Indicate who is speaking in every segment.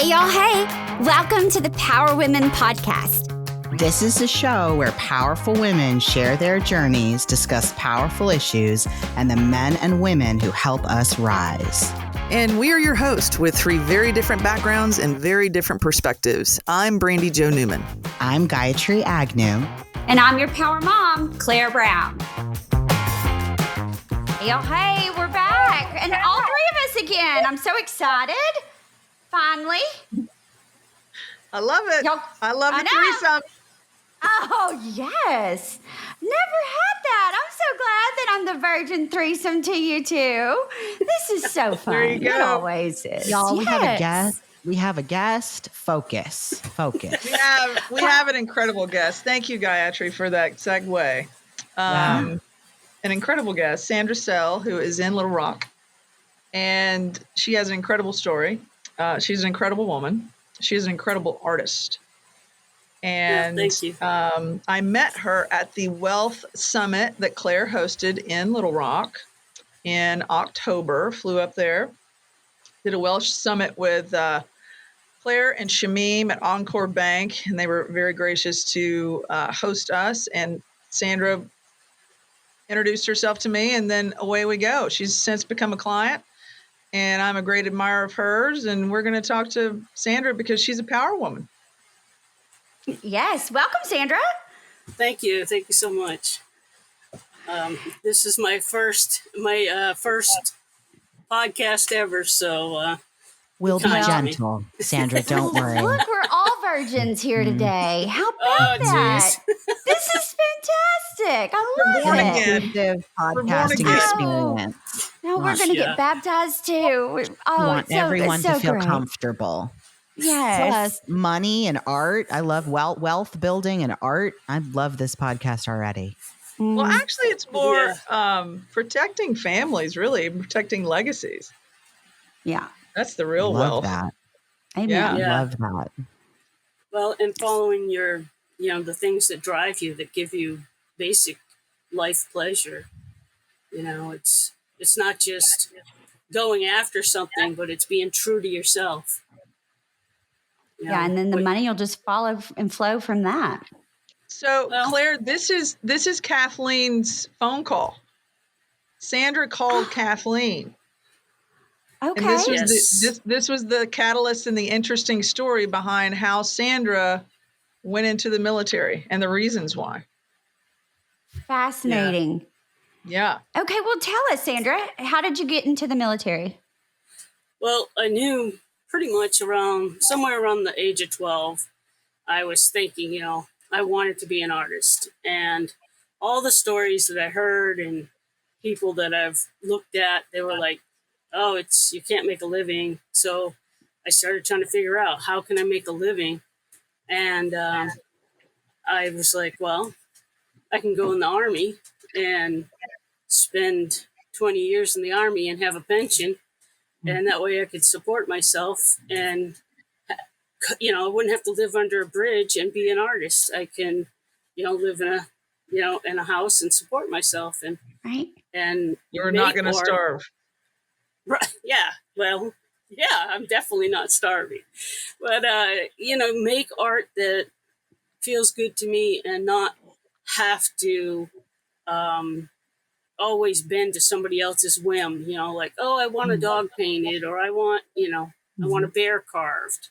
Speaker 1: Hey, y'all. Hey, welcome to the PowerWomen podcast.
Speaker 2: This is a show where powerful women share their journeys, discuss powerful issues, and the men and women who help us rise.
Speaker 3: And we are your hosts with three very different backgrounds and very different perspectives. I'm Brandy Jo Newman.
Speaker 2: I'm Gayatri Agnew.
Speaker 1: And I'm your power mom, Claire Brown. Hey, y'all. Hey, we're back. And all three of us again. I'm so excited. Finally.
Speaker 3: I love it. I love the threesome.
Speaker 1: Oh, yes. Never had that. I'm so glad that I'm the virgin threesome to you two. This is so fun.
Speaker 3: There you go.
Speaker 1: It always is.
Speaker 2: Y'all, we have a
Speaker 1: Yes.
Speaker 2: guest. We have a guest. Focus.
Speaker 3: We have an incredible guest. Thank you, Gayatri, for that segue. An incredible guest, Sandra Sell, who is in Little Rock. And she has an incredible story. She's an incredible woman. She's an incredible artist. And
Speaker 4: thank you.
Speaker 3: I met her at the Wealth Summit that Claire hosted in Little Rock in October. Flew up there, did a Wealth Summit with Claire and Shamim at Encore Bank, and they were very gracious to host us. And Sandra introduced herself to me, and then away we go. She's since become a client, and I'm a great admirer of hers. And we're going to talk to Sandra because she's a power woman.
Speaker 1: Yes. Welcome, Sandra.
Speaker 4: Thank you. Thank you so much. This is my first podcast ever, so
Speaker 2: We'll be
Speaker 4: Kind.
Speaker 2: gentle. Sandra, don't worry.
Speaker 1: Look, we're all virgins here today. How about that? This is fantastic. I love
Speaker 3: born
Speaker 1: it.
Speaker 3: again.
Speaker 2: Inclusive
Speaker 3: born
Speaker 2: podcasting
Speaker 3: again.
Speaker 2: experience.
Speaker 1: Now we're going to get baptized too.
Speaker 2: We want everyone to feel comfortable.
Speaker 1: Yes.
Speaker 2: Plus, money and art. I love wealth building and art. I love this podcast already.
Speaker 3: Well, actually, it's more protecting families, really, protecting legacies.
Speaker 1: Yeah.
Speaker 3: That's the real
Speaker 2: Love
Speaker 3: wealth.
Speaker 2: that.
Speaker 1: Amen.
Speaker 3: Yeah.
Speaker 4: Yeah.
Speaker 2: Love that.
Speaker 4: well, and following your, the things that drive you, that give you basic life pleasure. It's not just going after something, but it's being true to yourself.
Speaker 1: Yeah, and then the money will just follow and flow from that.
Speaker 3: So, Claire, this is Kathleen's phone call. Sandra called Kathleen.
Speaker 1: Okay.
Speaker 3: And this was
Speaker 4: Yes.
Speaker 3: this was the catalyst and the interesting story behind how Sandra went into the military and the reasons why.
Speaker 1: Fascinating.
Speaker 3: Yeah.
Speaker 1: Okay, well, tell us, Sandra, how did you get into the military?
Speaker 4: Well, I knew pretty much somewhere around the age of 12, I was thinking, I wanted to be an artist. And all the stories that I heard and people that I've looked at, they were like, oh, you can't make a living. So I started trying to figure out, how can I make a living? And I was like, well, I can go in the Army and spend 20 years in the Army and have a pension. And that way I could support myself, and, I wouldn't have to live under a bridge and be an artist. I can, live in a house and support myself, and
Speaker 3: You're not going to starve.
Speaker 4: Right. Yeah. Well, yeah, I'm definitely not starving, but, make art that feels good to me and not have to, always bend to somebody else's whim, like, oh, I want a dog painted, or I want, I want a bear carved,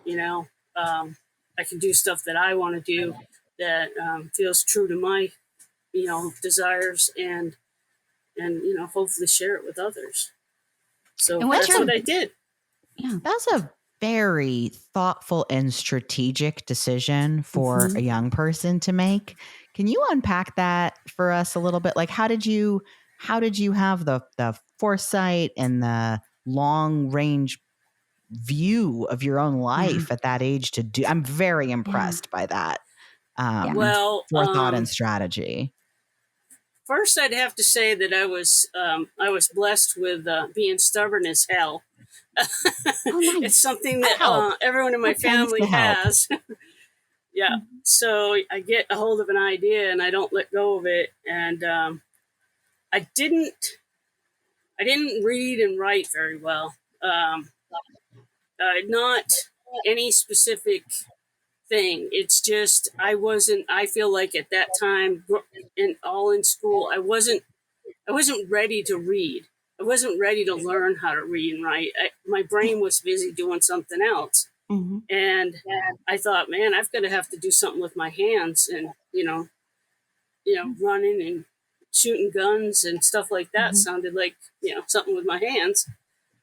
Speaker 4: I can do stuff that I want to do that feels true to my, desires, and hopefully share it with others. So that's what I did.
Speaker 2: Yeah, that's a very thoughtful and strategic decision for a young person to make. Can you unpack that for us a little bit? Like, how did you have the foresight and the long range view of your own life at that age to do? I'm very impressed by that. Forethought and strategy.
Speaker 4: First, I'd have to say that I was blessed with being stubborn as hell. It's something that everyone in my family has. Yeah. So I get a hold of an idea and I don't let go of it. And I didn't read and write very well. Not any specific thing. It's just I feel like at that time in school I wasn't ready to read. I wasn't ready to learn how to read and write. My brain was busy doing something else.
Speaker 1: Mm-hmm.
Speaker 4: And I thought, man, I've got to have to do something with my hands, and running and shooting guns and stuff like that
Speaker 1: Mhm.
Speaker 4: sounded like something with my hands.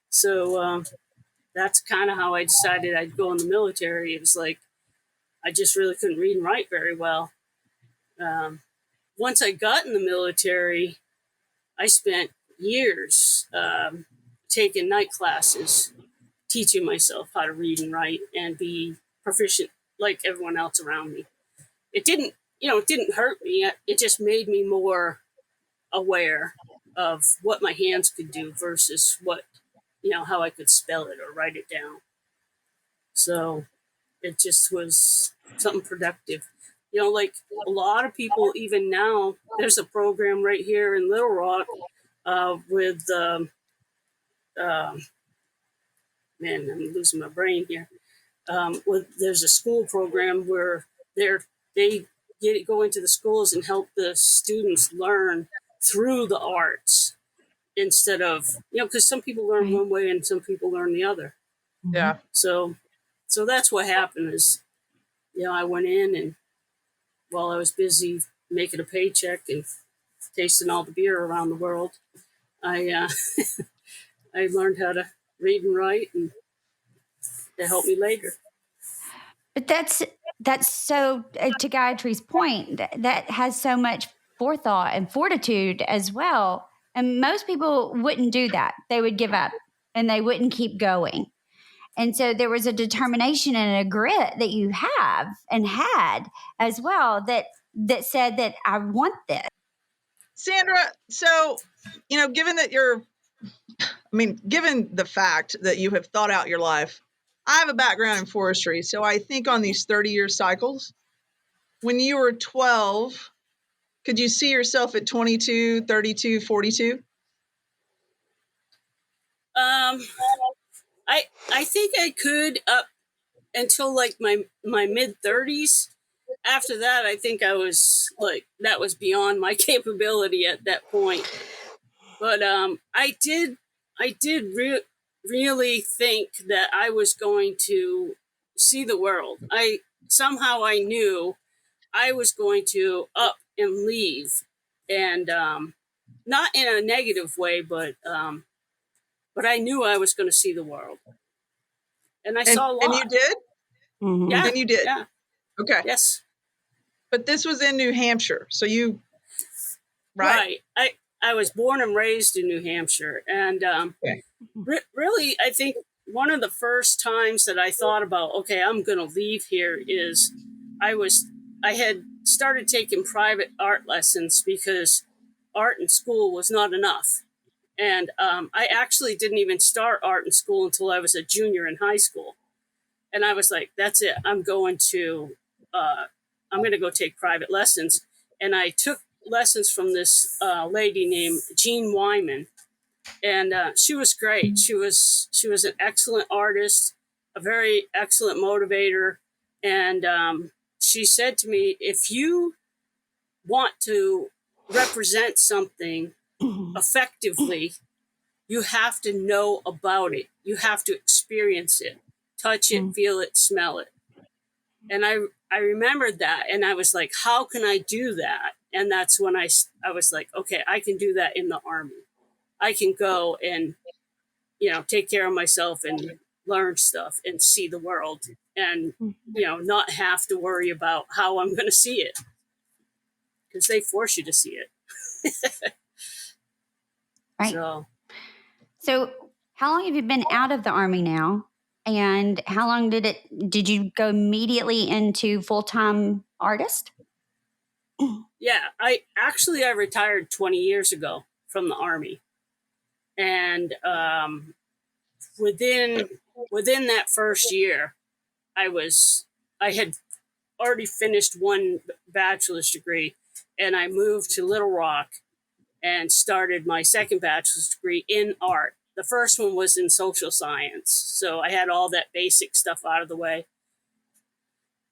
Speaker 4: So that's kind of how I decided I'd go in the military. It was like I just really couldn't read and write very well. Once I got in the military, I spent years taking night classes, teaching myself how to read and write and be proficient like everyone else around me. It didn't hurt me. It just made me more aware of what my hands could do versus how I could spell it or write it down. So it just was something productive. Like a lot of people, even now, there's a program right here in Little Rock with, man, I'm losing my brain here. There's a school program where they go into the schools and help the students learn through the arts instead of because some people learn
Speaker 1: Right.
Speaker 4: one way and some people learn the other.
Speaker 3: Yeah.
Speaker 4: So that's what happened is I went in, and while I was busy making a paycheck and tasting all the beer around the world, I I learned how to read and write, and it helped me later.
Speaker 1: But that's so to Gayatri's point, that has so much forethought and fortitude as well. And most people wouldn't do that. They would give up and they wouldn't keep going. And so there was a determination and a grit that you have and had as well that said that I want this.
Speaker 3: Sandra, so, given the fact that you have thought out your life, I have a background in forestry. So I think on these 30-year cycles, when you were 12, could you see yourself at 22, 32, 42?
Speaker 4: I think I could up until like my mid-30s. After that, I think I was like that was beyond my capability at that point. But I did really think that I was going to see the world. I knew I was going to up and leave, and not in a negative way, but I knew I was going to see the world, and I saw a lot.
Speaker 3: And you did?
Speaker 1: Mhm.
Speaker 4: Yeah,
Speaker 3: And you did?
Speaker 4: yeah,
Speaker 3: Okay.
Speaker 4: yes,
Speaker 3: But this was in New Hampshire. So right?
Speaker 4: I was born and raised in New Hampshire, and
Speaker 3: Okay.
Speaker 4: really, I think one of the first times that I thought about, okay, I'm going to leave here is I had started taking private art lessons because art in school was not enough. And I actually didn't even start art in school until I was a junior in high school. And I was like, that's it. I'm going to go take private lessons. And I took lessons from this lady named Jean Wyman, and she was great. She was an excellent artist, a very excellent motivator, and she said to me, if you want to represent something effectively, you have to know about it. You have to experience it, touch it, feel it, smell it. And I remembered that, and I was like, how can I do that? And that's when I was like, okay, I can do that in the Army. I can go and take care of myself and learn stuff and see the world, and not have to worry about how I'm going to see it, because they force you to see it.
Speaker 1: Right. So how long have you been out of the Army now? And how long did you go immediately into full-time artist?
Speaker 4: Yeah, I retired 20 years ago from the Army, and within that first year, I had already finished one bachelor's degree, and I moved to Little Rock and started my second bachelor's degree in art. the first one was in social science. So I had all that basic stuff out of the way.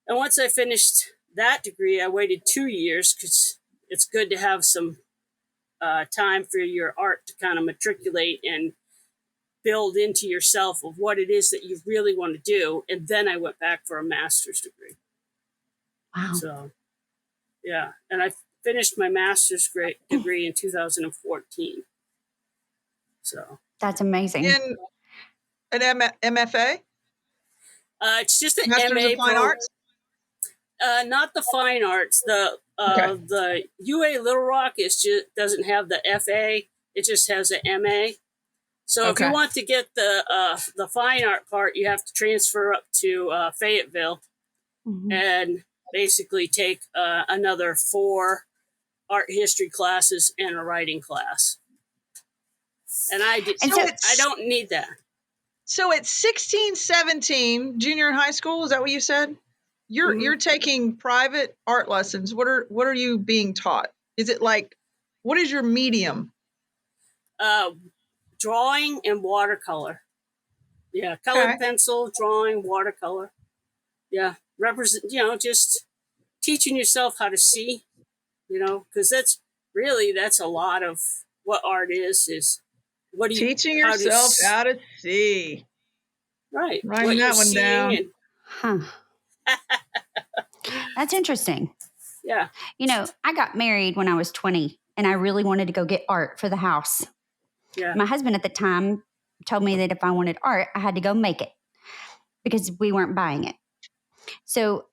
Speaker 4: And once I finished that degree, I waited 2 years because it's good to have some time for your art to kind of matriculate and build into yourself of what it is that you really want to do. And then I went back for a master's degree.
Speaker 1: Wow.
Speaker 4: So, yeah. And I finished my master's degree in 2014. So
Speaker 1: That's amazing.
Speaker 3: In an MFA,
Speaker 4: it's just an
Speaker 3: Masters
Speaker 4: MA
Speaker 3: of Fine Arts.
Speaker 4: Not the fine arts. The UA Little Rock doesn't have the FA. It just has an MA. So if you want to get the fine art part, you have to transfer up to Fayetteville and basically take another 4 art history classes and a writing class. And I did.
Speaker 1: And
Speaker 4: So
Speaker 1: so-
Speaker 4: I don't need that.
Speaker 3: So at 16, 17, junior high school, is that what you said? You're taking private art lessons. What are you being taught? Is it like, what is your medium?
Speaker 4: Drawing and watercolor. Yeah, colored pencil, drawing, watercolor. Yeah, just teaching yourself how to see, because that's a lot of what art is what do you
Speaker 3: teaching yourself how to see.
Speaker 4: Right.
Speaker 3: Writing that one down.
Speaker 1: That's interesting.
Speaker 4: Yeah.
Speaker 1: I got married when I was 20 and I really wanted to go get art for the house.
Speaker 4: Yeah.
Speaker 1: My husband at the time told me that if I wanted art, I had to go make it because we weren't buying it. So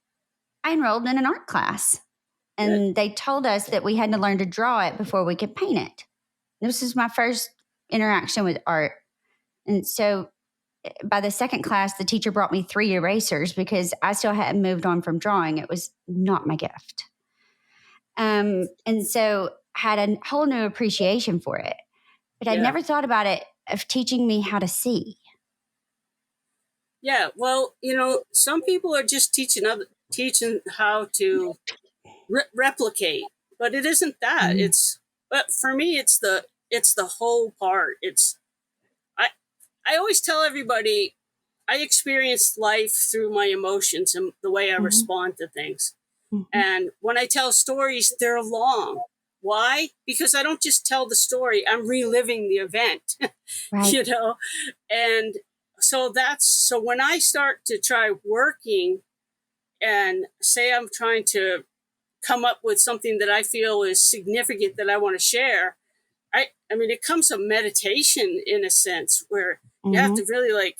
Speaker 1: I enrolled in an art class and they told us that we had to learn to draw it before we could paint it. This is my first interaction with art. And so by the second class, the teacher brought me 3 erasers because I still hadn't moved on from drawing. It was not my gift. And so had a whole new appreciation for it. But I'd never thought about it of teaching me how to see.
Speaker 4: Yeah, well, some people are just teaching how to replicate, but it isn't that. But for me, it's the whole part. I always tell everybody I experience life through my emotions and the way I respond to things. And when I tell stories, they're long. Why? Because I don't just tell the story, I'm reliving the event,
Speaker 1: Right.
Speaker 4: And so when I start to try working and say I'm trying to come up with something that I feel is significant that I want to share, I mean, it comes a meditation in a sense where you have to really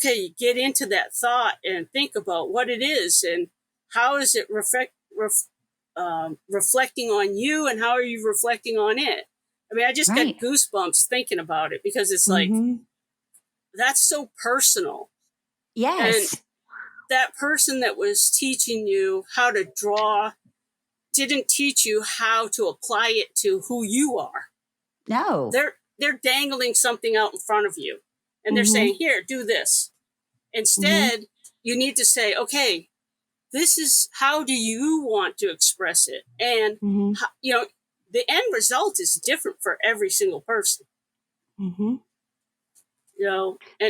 Speaker 4: you get into that thought and think about what it is and how is it reflecting on you and how are you reflecting on it. I mean, I just got goosebumps thinking about it because it's that's so personal.
Speaker 1: Yes.
Speaker 4: And that person that was teaching you how to draw didn't teach you how to apply it to who you are.
Speaker 1: No.
Speaker 4: They're dangling something out in front of you and they're saying, here, do this. Instead, you need to say, okay, this is how do you want to express it? And, the end result is different for every single person. And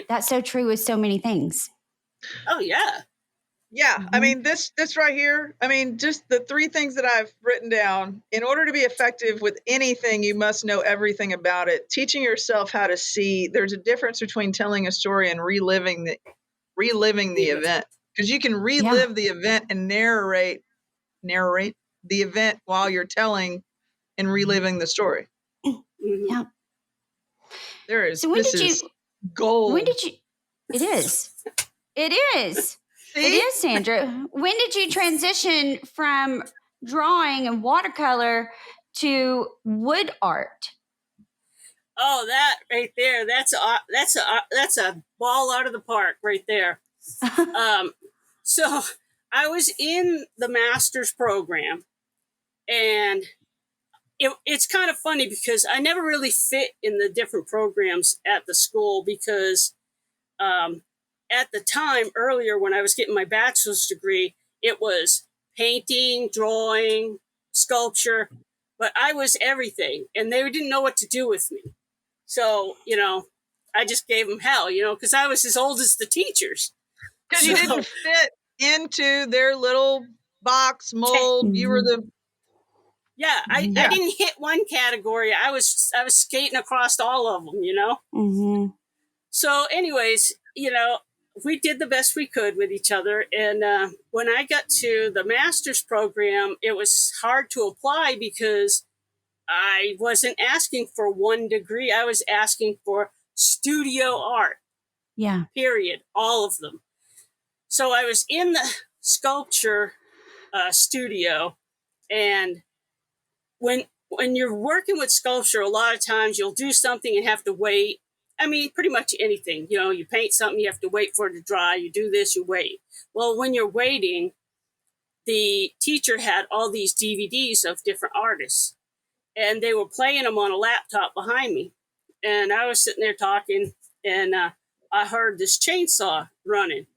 Speaker 1: that's so true with so many things.
Speaker 4: Oh, yeah.
Speaker 3: Yeah. I mean, this right here, I mean, just the 3 things that I've written down. In order to be effective with anything, you must know everything about it. Teaching yourself how to see. There's a difference between telling a story and reliving the event. Because you can relive the event and narrate the event while you're telling and reliving the story.
Speaker 1: Yeah.
Speaker 3: There is.
Speaker 1: So
Speaker 3: this is gold.
Speaker 1: When did you? It is. It is.
Speaker 3: See?
Speaker 1: It is, Sandra. When did you transition from drawing and watercolor to wood art?
Speaker 4: Oh, that right there. That's a ball out of the park right there. So I was in the master's program and it's kind of funny because I never really fit in the different programs at the school because at the time earlier when I was getting my bachelor's degree, it was painting, drawing, sculpture, but I was everything and they didn't know what to do with me. So, I just gave them hell, because I was as old as the teachers.
Speaker 3: Because you didn't fit into their little box mold. You were the
Speaker 4: yeah. I didn't hit one category. I was skating across all of them,
Speaker 1: Mm-hmm.
Speaker 4: So, anyways, we did the best we could with each other. And when I got to the master's program, it was hard to apply because I wasn't asking for one degree. I was asking for studio art.
Speaker 1: Yeah.
Speaker 4: Period. All of them. So I was in the sculpture studio, and when you're working with sculpture, a lot of times you'll do something and have to wait. I mean, pretty much anything. You paint something, you have to wait for it to dry. You do this, you wait. Well, when you're waiting, the teacher had all these DVDs of different artists, and they were playing them on a laptop behind me. And I was sitting there talking, and I heard this chainsaw running.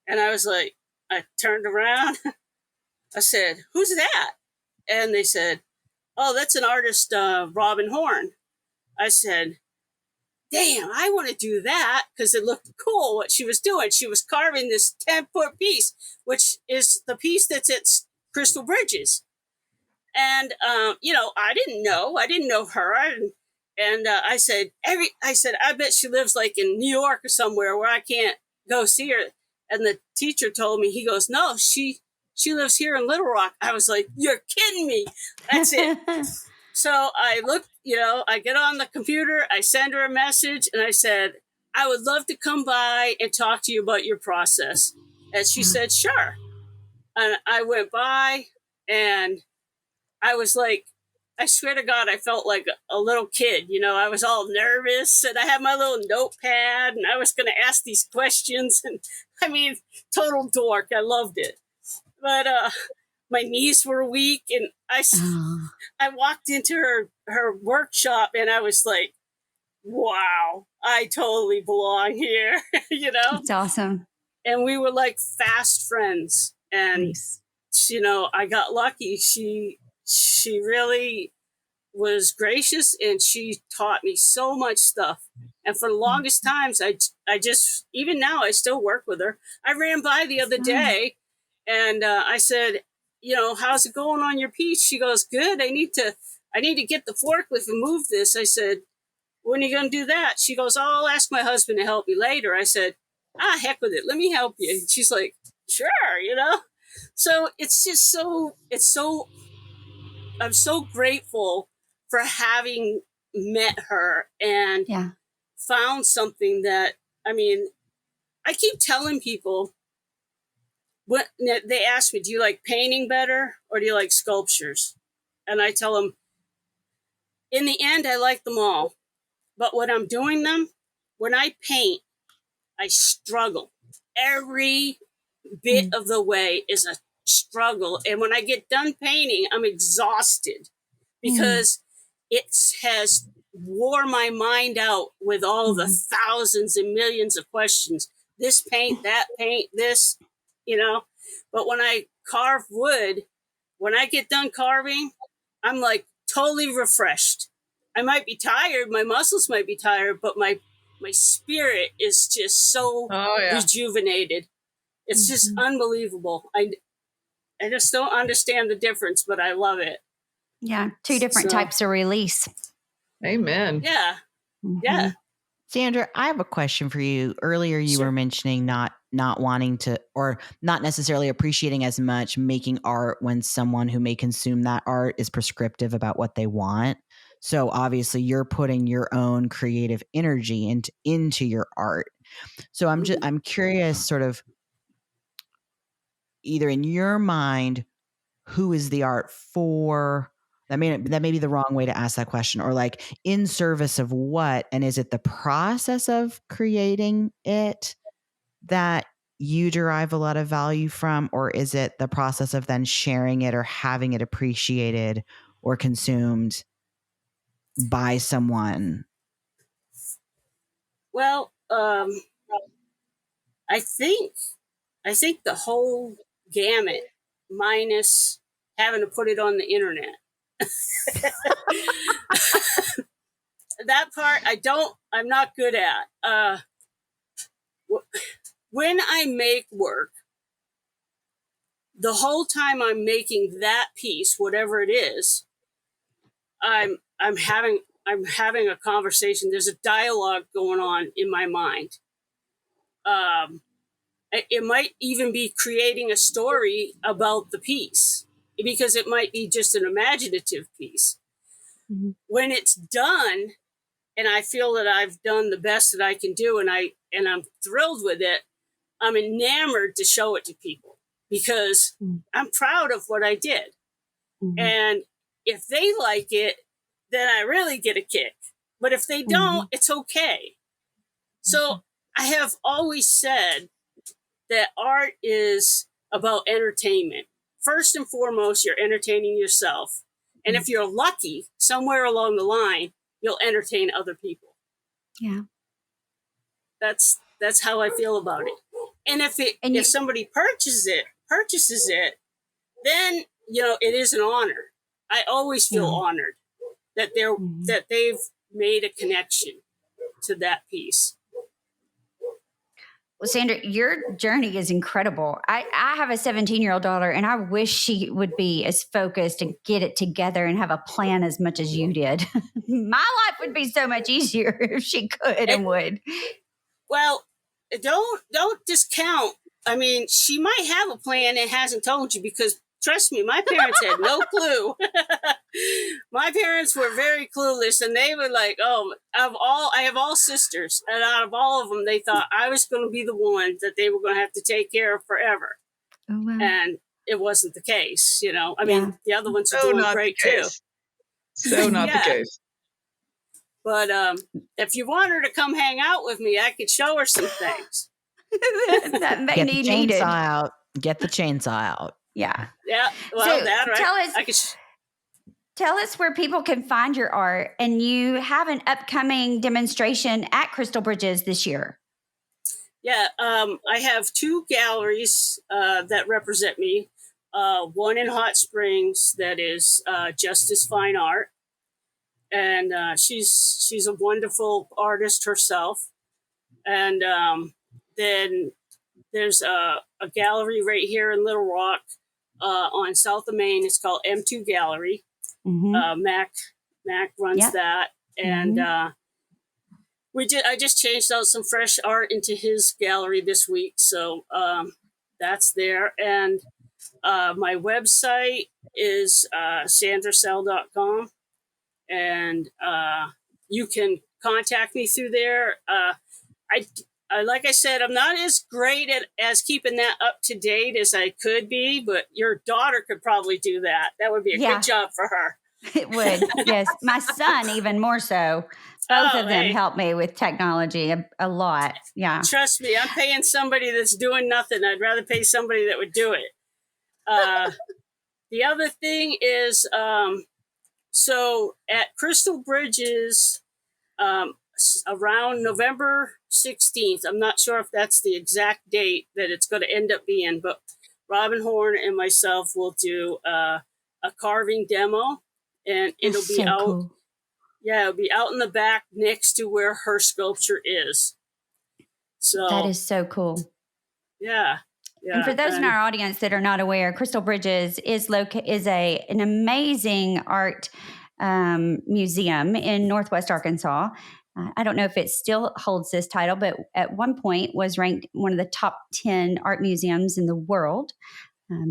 Speaker 4: And I was like, I turned around. I said, "Who's that?" And they said, "Oh, that's an artist, Robin Horn." I said, "Damn, I want to do that," because it looked cool what she was doing. She was carving this 10-foot piece, which is the piece that's at Crystal Bridges. And, I didn't know her. And I said, I bet she lives like in New York or somewhere where I can't go see her. And the teacher told me, he goes, "No, she lives here in Little Rock." I was like, "You're kidding me." That's it. So I looked, I get on the computer, I send her a message, and I said, "I would love to come by and talk to you about your process." And she said, "Sure." And I went by, and I was like, I swear to God, I felt like a little kid. I was all nervous, and I had my little notepad, and I was going to ask these questions. And I mean, total dork. I loved it. But my knees were weak, and I walked into her workshop, and I was like, wow, I totally belong here,
Speaker 1: It's awesome.
Speaker 4: And we were like fast friends. And,
Speaker 1: Nice.
Speaker 4: I got lucky. She really was gracious, and she taught me so much stuff. And for the longest times, I just, even now, I still work with her. I ran by the other day, and I said, "How's it going on your piece?" She goes, "Good. I need to get the forklift and move this." I said, "When are you going to do that?" She goes, "Oh, I'll ask my husband to help me later." I said, "Heck with it. Let me help you." And she's like, "Sure," So it's just I'm so grateful for having met her and found something that, I mean, I keep telling people, what they ask me, "Do you like painting better or do you like sculptures?" And I tell them, in the end, I like them all. But when I'm doing them, when I paint, I struggle. Every bit of the way is a struggle. And when I get done painting, I'm exhausted because it has wore my mind out with all the thousands and millions of questions. This paint, that paint, this, But when I carve wood, when I get done carving, I'm like totally refreshed. I might be tired, my muscles might be tired, but my spirit is just so rejuvenated. It's just unbelievable. I just don't understand the difference, but I love it.
Speaker 1: Yeah, two different types of release.
Speaker 3: Amen.
Speaker 4: Yeah. Yeah.
Speaker 2: Sandra, I have a question for you. Earlier, you were mentioning not wanting to, or not necessarily appreciating as much making art when someone who may consume that art is prescriptive about what they want. So obviously, you're putting your own creative energy into your art. So I'm curious, sort of, either in your mind, who is the art for? That may be the wrong way to ask that question, or like, in service of what? And is it the process of creating it that you derive a lot of value from, or is it the process of then sharing it or having it appreciated or consumed by someone?
Speaker 4: Well, I think the whole gamut, minus having to put it on the internet. that part I'm not good at. When I make work, the whole time I'm making that piece, whatever it is, I'm having a conversation. There's a dialogue going on in my mind. It might even be creating a story about the piece, because it might be just an imaginative piece.
Speaker 1: Mm-hmm.
Speaker 4: When it's done, and I feel that I've done the best that I can do, and I'm thrilled with it, I'm enamored to show it to people, because I'm proud of what I did.
Speaker 1: Mm-hmm.
Speaker 4: And if they like it, then I really get a kick. But if they don't, it's okay. So I have always said that art is about entertainment. First and foremost, you're entertaining yourself. And if you're lucky, somewhere along the line, you'll entertain other people.
Speaker 1: Yeah.
Speaker 4: That's how I feel about it. And if somebody purchases it, then it is an honor. I always feel honored that they've made a connection to that piece.
Speaker 1: Well, Sandra, your journey is incredible. I have a 17-year-old daughter, and I wish she would be as focused and get it together and have a plan as much as you did. My life would be so much easier if she could and would.
Speaker 4: Well, don't discount. I mean, she might have a plan and hasn't told you, because trust me, my parents had no clue. My parents were very clueless, and they were like, "Oh, I have all sisters, and out of all of them, they thought I was going to be the one that they were going to have to take care of forever."
Speaker 1: Oh, wow.
Speaker 4: And it wasn't the case. I mean, the other ones are doing great too.
Speaker 3: So not the case.
Speaker 4: But if you want her to come hang out with me, I could show her some things.
Speaker 1: That may
Speaker 2: Get
Speaker 1: need
Speaker 2: the chainsaw
Speaker 1: needed.
Speaker 2: out. Get the chainsaw out.
Speaker 1: Yeah.
Speaker 4: Yeah. Well,
Speaker 1: So
Speaker 4: that right.
Speaker 1: Tell us where people can find your art, and you have an upcoming demonstration at Crystal Bridges this year.
Speaker 4: Yeah, I have 2 galleries that represent me. One in Hot Springs that is Justice Fine Art, and she's a wonderful artist herself. And then there's a gallery right here in Little Rock on South of Main. It's called M2 Gallery.
Speaker 1: Mm-hmm.
Speaker 4: Mac runs that, and I just changed out some fresh art into his gallery this week, so that's there. And my website is sandrasell.com, and you can contact me through there. I like I said, I'm not as great as keeping that up to date as I could be, but your daughter could probably do that. That would be a good job for her.
Speaker 1: It would, yes. My son, even more so. Both of them help me with technology a lot. Yeah.
Speaker 4: Trust me, I'm paying somebody that's doing nothing. I'd rather pay somebody that would do it. The other thing is, so at Crystal Bridges, around November 16th, I'm not sure if that's the exact date that it's going to end up being, but Robin Horn and myself will do a carving demo, and it'll be out. Cool. Yeah, it'll be out in the back next to where her sculpture is. So
Speaker 1: that is so cool.
Speaker 4: Yeah.
Speaker 1: And for those in our audience that are not aware, Crystal Bridges is an amazing art museum in Northwest Arkansas. I don't know if it still holds this title, but at one point was ranked one of the top 10 art museums in the world.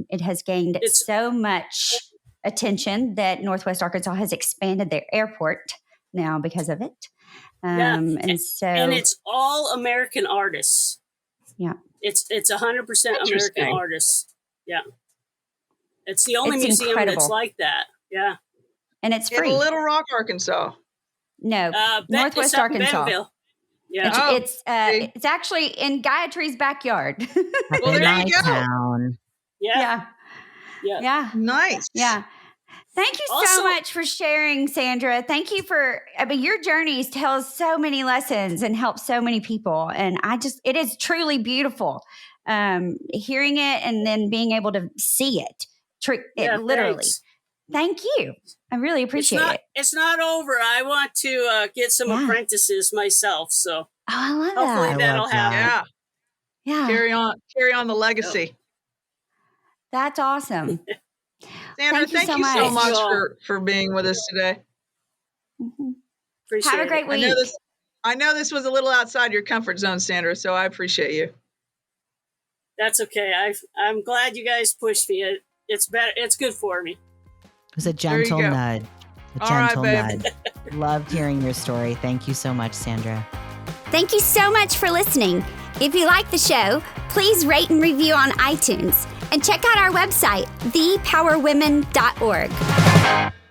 Speaker 1: It has gained so much attention that Northwest Arkansas has expanded their airport now because of it. And
Speaker 4: it's all American artists.
Speaker 1: Yeah.
Speaker 4: It's 100% American artists. Yeah. It's the only museum that's like that. Yeah.
Speaker 1: And it's free.
Speaker 3: In Little Rock, Arkansas.
Speaker 1: No, Northwest Arkansas.
Speaker 4: Yeah.
Speaker 1: It's actually in Gayatri's backyard.
Speaker 3: Well, there you go.
Speaker 2: Town.
Speaker 4: Yeah.
Speaker 3: Nice.
Speaker 1: Yeah. Thank you so much for sharing, Sandra. Thank you your journey tells so many lessons and helps so many people. And it is truly beautiful hearing it and then being able to see it literally.
Speaker 4: Thanks.
Speaker 1: Thank you. I really appreciate it.
Speaker 4: It's not over. I want to get some
Speaker 1: Yeah.
Speaker 4: apprentices myself. So
Speaker 1: Oh, I love
Speaker 4: hopefully
Speaker 1: that.
Speaker 4: that'll happen.
Speaker 3: Yeah.
Speaker 1: Yeah.
Speaker 3: Carry on the legacy.
Speaker 1: That's awesome.
Speaker 3: Sandra, thank you so
Speaker 1: much.
Speaker 3: much for being with us today.
Speaker 1: Mhm.
Speaker 4: Appreciate
Speaker 1: Have a great week.
Speaker 3: I know this was a little outside your comfort zone, Sandra, so I appreciate you.
Speaker 4: That's okay. I'm glad you guys pushed me. It's better. It's good for me.
Speaker 2: It was a gentle
Speaker 3: go.
Speaker 2: nudge. A
Speaker 3: All right,
Speaker 2: gentle
Speaker 3: babe.
Speaker 2: nudge. Loved hearing your story. Thank you so much, Sandra.
Speaker 5: Thank you so much for listening. If you like the show, please rate and review on iTunes and check out our website, thepowerwomen.org.